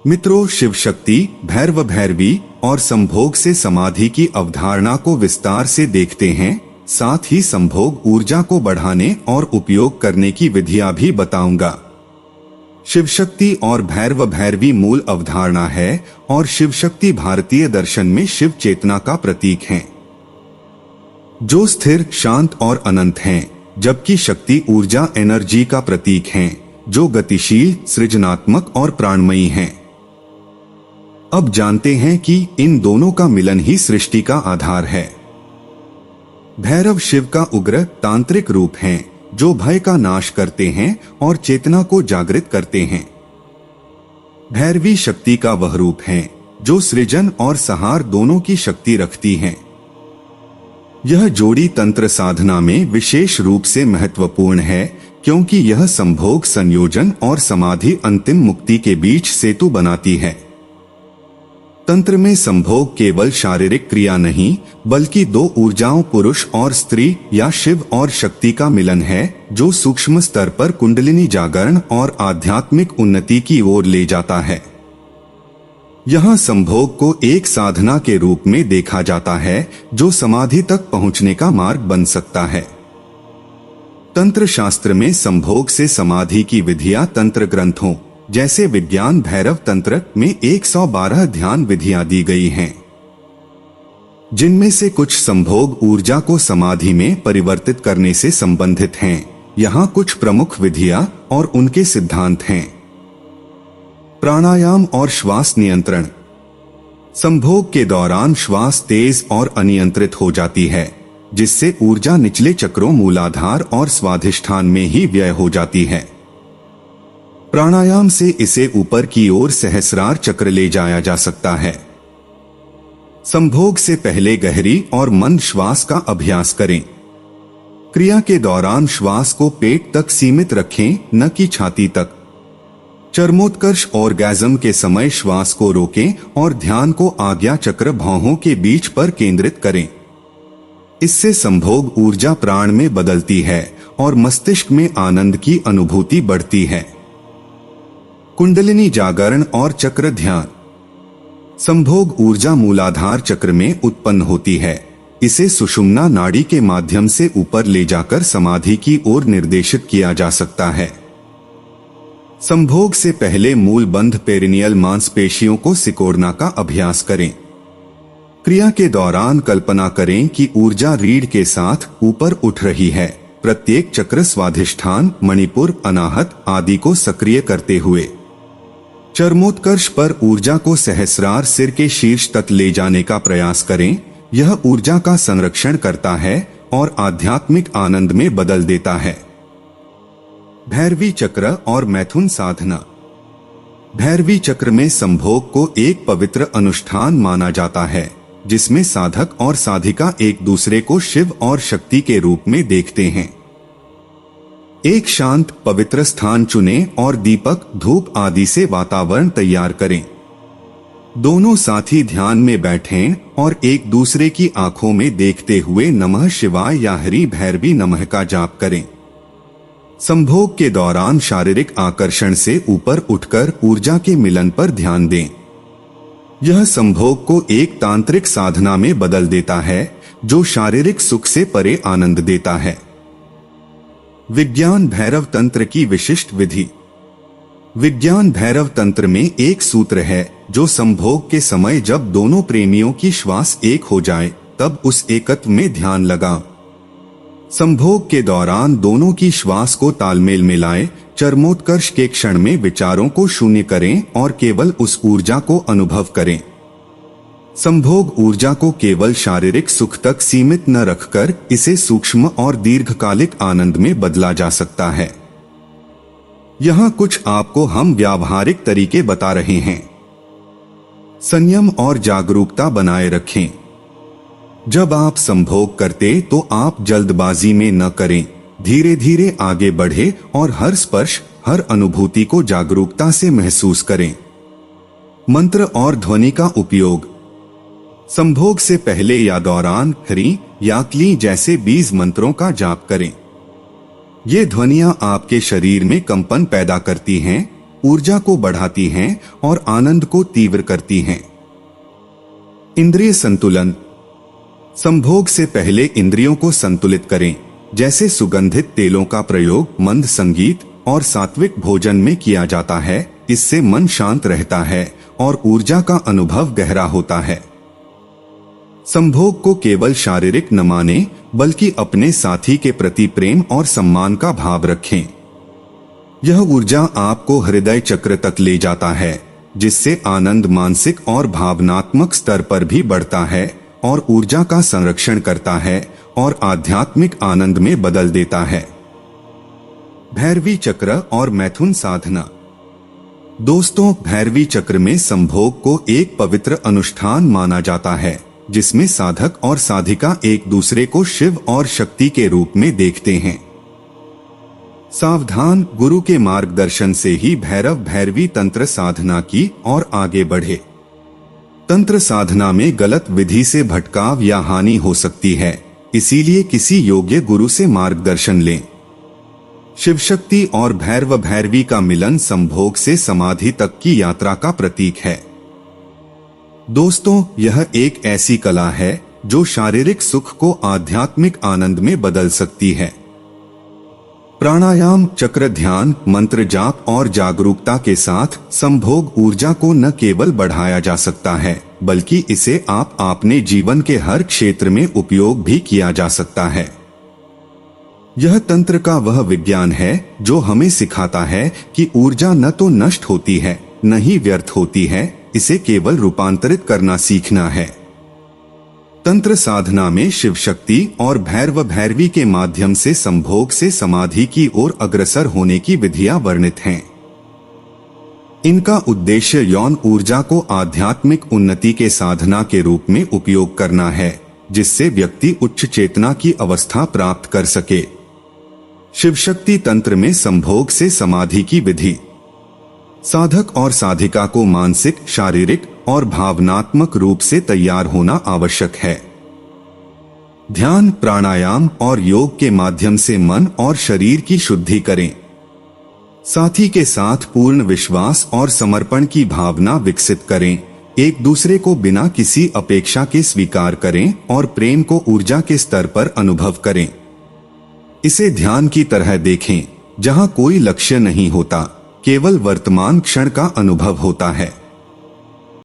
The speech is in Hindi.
मित्रों, शिव शक्ति, भैरव भैरवी और संभोग से समाधि की अवधारणा को विस्तार से देखते हैं। साथ ही संभोग ऊर्जा को बढ़ाने और उपयोग करने की विधियां भी बताऊंगा। शिव शक्ति और भैरव भैरवी मूल अवधारणा है और शिव शक्ति भारतीय दर्शन में शिव चेतना का प्रतीक है, जो स्थिर, शांत और अनंत हैं, जबकि शक्ति ऊर्जा, एनर्जी का प्रतीक है, जो गतिशील, सृजनात्मक और प्राणमयी है। अब जानते हैं कि इन दोनों का मिलन ही सृष्टि का आधार है। भैरव शिव का उग्र तांत्रिक रूप हैं, जो भय का नाश करते हैं और चेतना को जागृत करते हैं। भैरवी शक्ति का वह रूप है जो सृजन और संहार दोनों की शक्ति रखती है। यह जोड़ी तंत्र साधना में विशेष रूप से महत्वपूर्ण है, क्योंकि यह संभोग, संयोजन और समाधि अंतिम मुक्ति के बीच सेतु बनाती है। तंत्र में संभोग केवल शारीरिक क्रिया नहीं, बल्कि दो ऊर्जाओं, पुरुष और स्त्री या शिव और शक्ति का मिलन है, जो सूक्ष्म स्तर पर कुंडलिनी जागरण और आध्यात्मिक उन्नति की ओर ले जाता है। यहाँ संभोग को एक साधना के रूप में देखा जाता है, जो समाधि तक पहुँचने का मार्ग बन सकता है। तंत्र शास्त्र में संभोग से समाधि की विधियां तंत्र ग्रंथों जैसे विज्ञान भैरव तंत्र में 112 ध्यान विधियां दी गई हैं, जिनमें से कुछ संभोग ऊर्जा को समाधि में परिवर्तित करने से संबंधित हैं। यहाँ कुछ प्रमुख विधियां और उनके सिद्धांत हैं। प्राणायाम और श्वास नियंत्रण। संभोग के दौरान श्वास तेज और अनियंत्रित हो जाती है, जिससे ऊर्जा निचले चक्रों, मूलाधार और स्वाधिष्ठान में ही व्यय हो जाती है। प्राणायाम से इसे ऊपर की ओर सहस्रार चक्र ले जाया जा सकता है। संभोग से पहले गहरी और मंद श्वास का अभ्यास करें। क्रिया के दौरान श्वास को पेट तक सीमित रखें, न कि छाती तक। चरमोत्कर्ष ऑर्गेज्म के समय श्वास को रोकें और ध्यान को आज्ञा चक्र, भौहों के बीच पर केंद्रित करें। इससे संभोग ऊर्जा प्राण में बदलती है और मस्तिष्क में आनंद की अनुभूति बढ़ती है। कुंडलिनी जागरण और चक्र ध्यान। संभोग ऊर्जा मूलाधार चक्र में उत्पन्न होती है। इसे सुषुम्ना नाड़ी के माध्यम से ऊपर ले जाकर समाधि की ओर निर्देशित किया जा सकता है। संभोग से पहले मूल बंध पेरिनियल मांसपेशियों को सिकोड़ना का अभ्यास करें। क्रिया के दौरान कल्पना करें कि ऊर्जा रीढ़ के साथ ऊपर उठ रही है, प्रत्येक चक्र, स्वाधिष्ठान, मणिपुर, अनाहत आदि को सक्रिय करते हुए। चरमोत्कर्ष पर ऊर्जा को सहस्रार, सिर के शीर्ष तक ले जाने का प्रयास करें। यह ऊर्जा का संरक्षण करता है और आध्यात्मिक आनंद में बदल देता है। भैरवी चक्र और मैथुन साधना। भैरवी चक्र में संभोग को एक पवित्र अनुष्ठान माना जाता है, जिसमें साधक और साधिका एक दूसरे को शिव और शक्ति के रूप में देखते हैं। एक शांत, पवित्र स्थान चुनें और दीपक, धूप आदि से वातावरण तैयार करें। दोनों साथी ध्यान में बैठें और एक दूसरे की आंखों में देखते हुए नमः शिवाय या हरि भैरवी नमः का जाप करें। संभोग के दौरान शारीरिक आकर्षण से ऊपर उठकर ऊर्जा के मिलन पर ध्यान दें। यह संभोग को एक तांत्रिक साधना में बदल देता है, जो शारीरिक सुख से परे आनंद देता है। विज्ञान भैरव तंत्र की विशिष्ट विधि। विज्ञान भैरव तंत्र में एक सूत्र है, जो संभोग के समय जब दोनों प्रेमियों की श्वास एक हो जाए, तब उस एकत्व में ध्यान लगा। संभोग के दौरान दोनों की श्वास को तालमेल में लाएं, चरमोत्कर्ष के क्षण में विचारों को शून्य करें और केवल उस ऊर्जा को अनुभव करें। संभोग ऊर्जा को केवल शारीरिक सुख तक सीमित न रखकर इसे सूक्ष्म और दीर्घकालिक आनंद में बदला जा सकता है। यहाँ कुछ आपको हम व्यावहारिक तरीके बता रहे हैं। संयम और जागरूकता बनाए रखें। जब आप संभोग करते तो आप जल्दबाजी में न करें, धीरे धीरे आगे बढ़े और हर स्पर्श, हर अनुभूति को जागरूकता से महसूस करें। मंत्र और ध्वनि का उपयोग। संभोग से पहले या दौरान ह्रीं या क्लीं जैसे 20 मंत्रों का जाप करें। ये ध्वनियां आपके शरीर में कंपन पैदा करती हैं, ऊर्जा को बढ़ाती हैं और आनंद को तीव्र करती हैं। इंद्रिय संतुलन। संभोग से पहले इंद्रियों को संतुलित करें, जैसे सुगंधित तेलों का प्रयोग मंद संगीत और सात्विक भोजन में किया जाता है। इससे मन शांत रहता है और ऊर्जा का अनुभव गहरा होता है। संभोग को केवल शारीरिक न माने, बल्कि अपने साथी के प्रति प्रेम और सम्मान का भाव रखें। यह ऊर्जा आपको हृदय चक्र तक ले जाता है, जिससे आनंद मानसिक और भावनात्मक स्तर पर भी बढ़ता है और ऊर्जा का संरक्षण करता है और आध्यात्मिक आनंद में बदल देता है। भैरवी चक्र और मैथुन साधना। दोस्तों, भैरवी चक्र में संभोग को एक पवित्र अनुष्ठान माना जाता है, जिसमें साधक और साधिका एक दूसरे को शिव और शक्ति के रूप में देखते हैं। सावधान, गुरु के मार्गदर्शन से ही भैरव भैरवी तंत्र साधना की और आगे बढ़े। तंत्र साधना में गलत विधि से भटकाव या हानि हो सकती है, इसीलिए किसी योग्य गुरु से मार्गदर्शन लें। शिव शक्ति और भैरव भैरवी का मिलन संभोग से समाधि तक की यात्रा का प्रतीक है। दोस्तों, यह एक ऐसी कला है जो शारीरिक सुख को आध्यात्मिक आनंद में बदल सकती है। प्राणायाम, चक्र ध्यान, मंत्र जाप और जागरूकता के साथ संभोग ऊर्जा को न केवल बढ़ाया जा सकता है, बल्कि इसे आप अपने जीवन के हर क्षेत्र में उपयोग भी किया जा सकता है। यह तंत्र का वह विज्ञान है जो हमें सिखाता है कि ऊर्जा न तो नष्ट होती है, न ही व्यर्थ होती है, इसे केवल रूपांतरित करना सीखना है। तंत्र साधना में शिव शक्ति और भैरव भैरवी के माध्यम से संभोग से समाधि की ओर अग्रसर होने की विधियां वर्णित हैं। इनका उद्देश्य यौन ऊर्जा को आध्यात्मिक उन्नति के साधना के रूप में उपयोग करना है, जिससे व्यक्ति उच्च चेतना की अवस्था प्राप्त कर सके। शिव शक्ति तंत्र में संभोग से समाधि की विधि। साधक और साधिका को मानसिक, शारीरिक और भावनात्मक रूप से तैयार होना आवश्यक है। ध्यान, प्राणायाम और योग के माध्यम से मन और शरीर की शुद्धि करें। साथी के साथ पूर्ण विश्वास और समर्पण की भावना विकसित करें। एक दूसरे को बिना किसी अपेक्षा के स्वीकार करें और प्रेम को ऊर्जा के स्तर पर अनुभव करें। इसे ध्यान की तरह देखें, जहां कोई लक्ष्य नहीं होता, केवल वर्तमान क्षण का अनुभव होता है।